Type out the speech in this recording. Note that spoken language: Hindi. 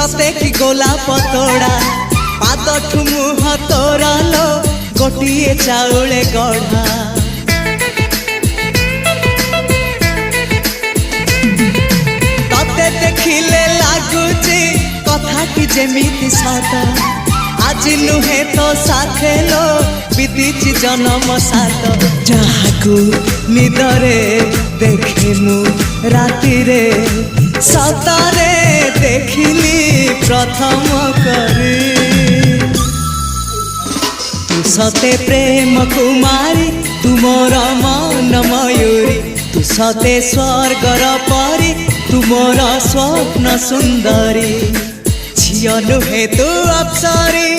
सते कि गोलाप तोड़ा पादठु मुह तोरा लो गोटिए चाउले गढ़ा तते देखिले लागुची कथाटी जेमिति सत आज नुहे तो साथे लो बीतीची जन्म सात जहाकू निदरे देखे मु राति रे सतारे देखिली प्रथम करी तू सते प्रेम कुमारी तू मोर मन मयूरी तू सते स्वर्गर परी तू मोर स्वप्न सुंदरी झियो नुहे तू अप्सरी।